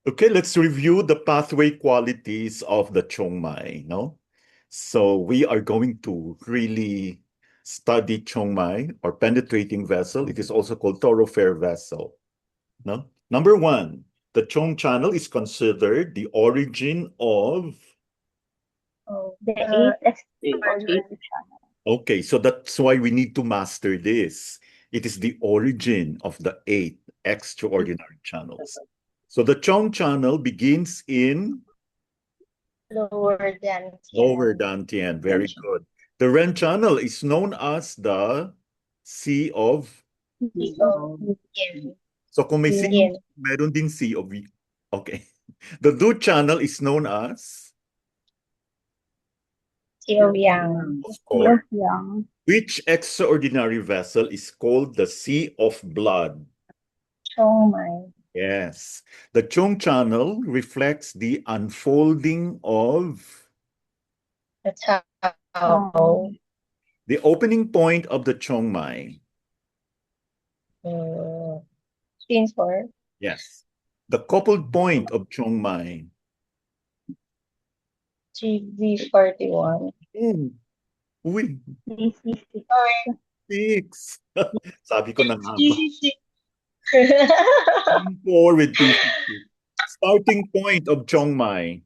Okay, let's review the pathway qualities of the Chong Mai, no? So we are going to really study Chong Mai or penetrating vessel. It is also called thoroughfare vessel, no? Number one, the Chong channel is considered the origin of. The eighth Okay. channel. Okay, so that's why we need to master this. It is the origin of the 8 extraordinary channels. So the Chong channel begins in Lower than Lower Tian. Dantian. Very good. The Ren channel is known as the Sea of. Tian. So kung may sea, Tian. meron din Sea of. Okay. The Du channel is known as, Yang. of course. Yang. Which extraordinary vessel is called the Sea of Blood? Chong Mai. Yes. The Chong channel reflects the unfolding of. The Tao. The opening point of the Chong Mai. Screen 4. Yes. The coupled point of Chong Mai. GV41. Uy, GC6. 6. Sabi ko na nga ba. GC6. 4 with 250. Starting point of Chong Mai.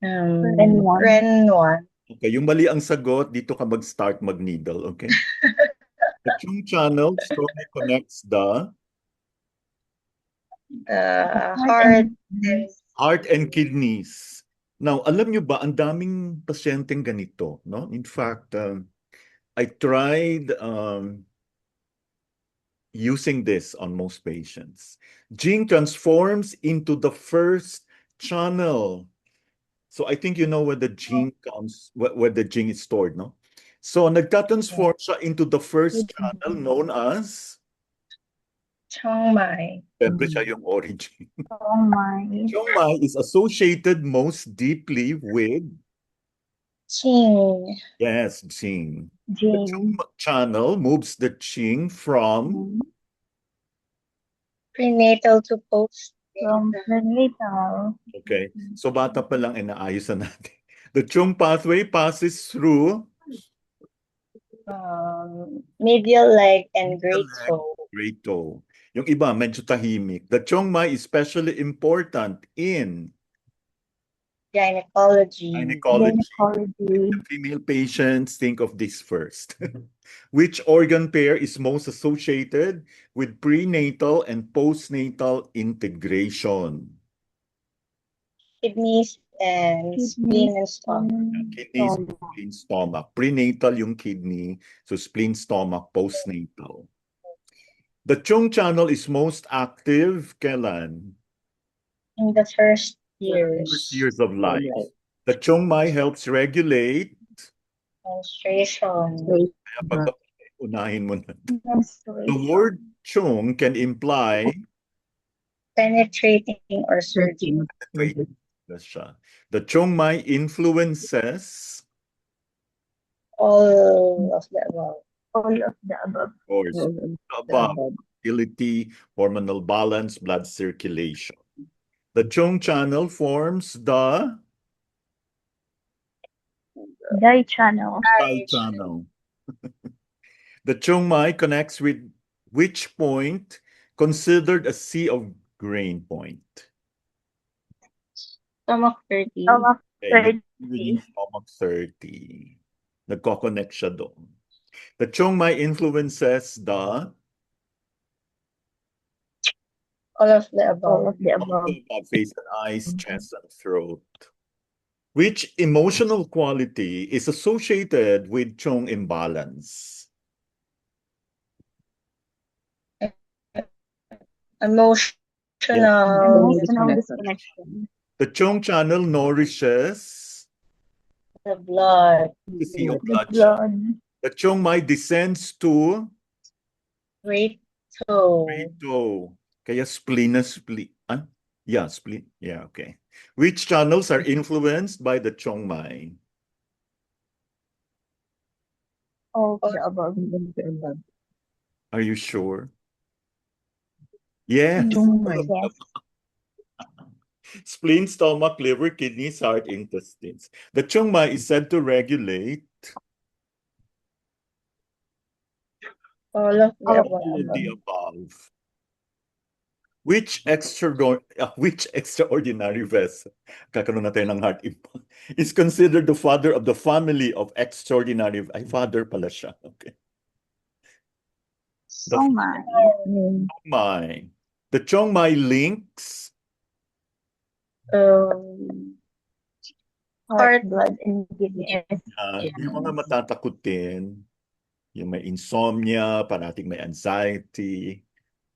Ren 1. Ren 1. Okay, yung mali ang sagot, dito ka mag-start mag-needle, okay? The Chong channel strongly connects the heart and kidneys. Now, alam nyo ba, ang daming pasyenteng ganito, no? In fact, I tried using this on most patients. Jing transforms into the first channel. So I think you know where the Jing comes, where the Jing is stored, no? So nagtatransform siya into the first channel known as. Chong Mai. Siyempre siya yung origin. Chong Mai. Chong Mai is associated most deeply with. Qing. Yes, Jing. The Jing. Chong channel moves the Jing from. Prenatal to post. From prenatal. Okay. So bata pa lang, inaayos na natin. The Chong pathway passes through. Medial leg and great Leg, toe. great toe. Yung iba, medyo tahimik. The Chong Mai is especially important in Gynecology. gynecology. The female patients think of this first. Which organ pair is most associated with prenatal and postnatal integration? Kidneys and spleen and stomach. Kidneys, spleen, stomach. Prenatal yung kidney, so spleen, stomach, postnatal. The Chong channel is most active kailan? In the first First years. years of life. The Chong Mai helps regulate. Menstruation. Kaya pag unahin mo na. The word Chong can imply. Penetrating or surging. That's siya. The Chong Mai influences. All of the above. All of the above. Of course. Above. Fertility, hormonal balance, blood circulation. The Chong channel forms the Dye channel. Dye channel. The Chong Mai connects with which point considered a sea of grain point? Stomach 30. Stomach Okay, stomach 30. Nagko-connect siya doon. The Chong Mai influences the. All of the above. All of the above. Face and eyes, chest and throat. Which emotional quality is associated with Chong imbalance? Emotional disconnection. The Chong channel nourishes The blood. the sea of blood. The Chong Mai descends to Great toe. great toe. Kaya spleen na spleen. Yeah, spleen. Yeah, okay. Which channels are influenced by the Chong Mai? All of the above. Are you sure? Yes. Chongmai. Yes. Spleen, stomach, liver, kidneys, heart, intestines. The chongmai is said to regulate All of the All of above. all of the above. Which extraordinary vessel, kakaroon na tayo ng heart impact, is considered the father of the family of extraordinary, ay father pala siya. Okay. The Chongmai. chongmai. The chongmai links Heart, blood, and kidneys. yung mga matatakutin, yung may insomnia, parating may anxiety,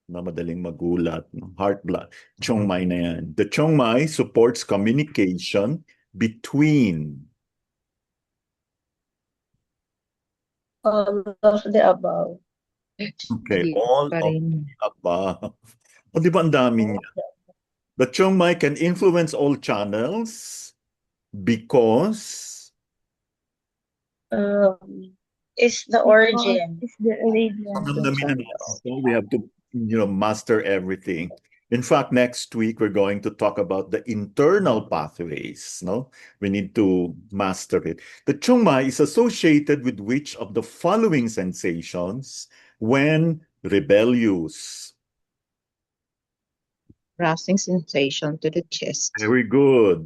na madaling magulat, no? Heart, blood. Chongmai na yan. The chongmai supports communication between all of the above. Okay, Dito all pa of rin. the above. O, di ba ang dami niya? The chongmai can influence all channels because Is the origin. Is the origin. namnamin na natin. So we have to, master everything. In fact, next week we're going to talk about the internal pathways, no? We need to master it. The chongmai is associated with which of the following sensations when rebellious? Rousing sensation to the chest. Very good.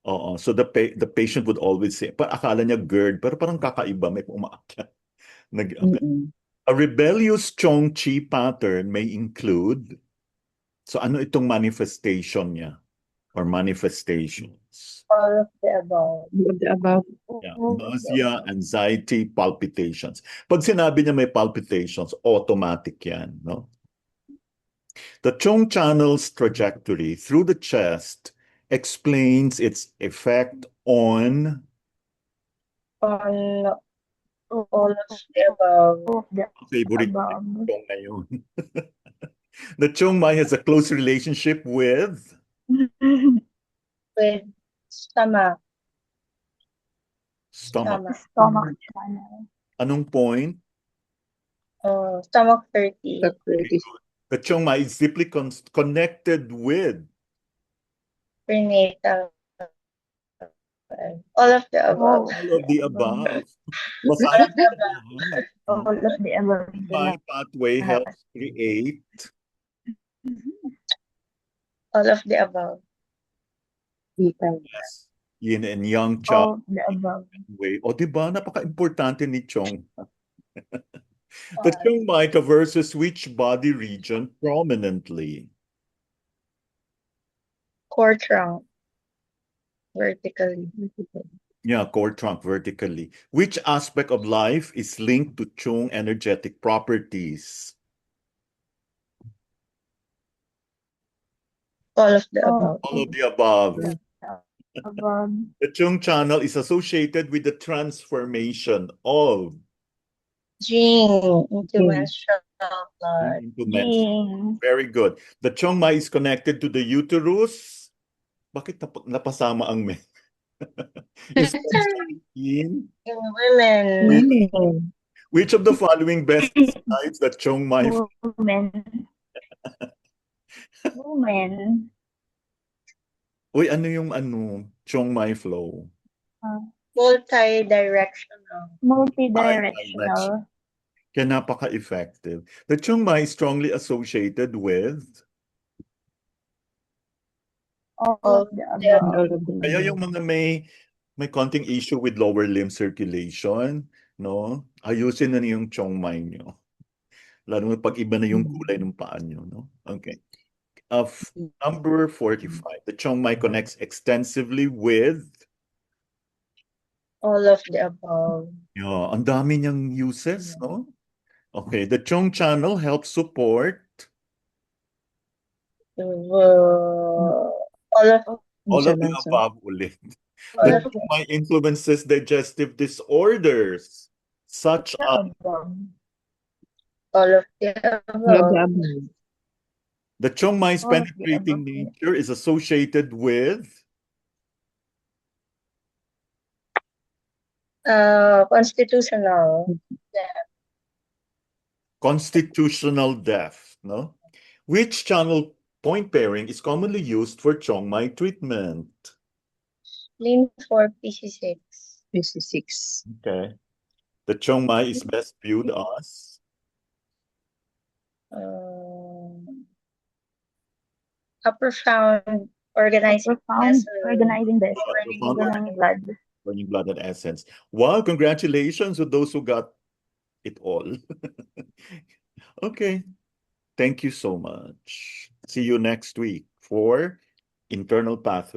Oo. So the patient would always say, akala niya GERD, pero parang kakaiba, may umaakyat. A rebellious chong chi pattern may include, so ano itong manifestation niya? Or manifestations? All of the above. The above. Yeah. Nausea, anxiety, palpitations. Pag sinabi niya may palpitations, automatic yan, no? The chong channel's trajectory through the chest explains its effect on All of the above. All of the favorite above. chong ngayon. The chongmai has a close relationship with With stomach. stomach. Stomach channel. Anong point? Stomach 30. The chongmai is deeply connected with Prenatal. All of the above. all of the above. All of the above. My pathway helps create All of the above. yes, yin and yang All cha of the above. way. O diba, napaka-importante ni Chong. The chongmai traverses which body region prominently? Core trunk. Vertically. Yeah, core trunk vertically. Which aspect of life is linked to Chong energetic properties? All of the above. All of the above. Above. The Chong channel is associated with the transformation of Jing into menstrual blood. into menstrual. Yin. Very good. The chongmai is connected to the uterus. Bakit napasama ang men? Is in In women. which of the following best describes the chongmai? Women. Women. Uy, ano yung chongmai flow? Multi-directional. Multi-directional. Kaya napaka-effective. The chongmai is strongly associated with All of the above. kaya yung mga may konting issue with lower limb circulation, no? Ayusin na yung chongmai nyo. Lalo na pag iba na yung kulay ng paa nyo, no? Okay. Number 45. The chongmai connects extensively with All of the above. yeah, ang dami niyang uses, no? Okay, the Chong channel helps support All of the above ulit. The chongmai influences digestive disorders such as all of the above. the chongmai's All of the penetrating above. nature is associated with Constitutional. constitutional death, no? Which channel point pairing is commonly used for Chiang Mai treatment? Lean for PC6. PC6. Okay. The Chiang Mai is best viewed as A profound organizing Profound vessel. organizing vessel. profound Running blood. burning blood and essence. Wow, congratulations to those who got it all. Okay. Thank you so much. See you next week for internal pathway.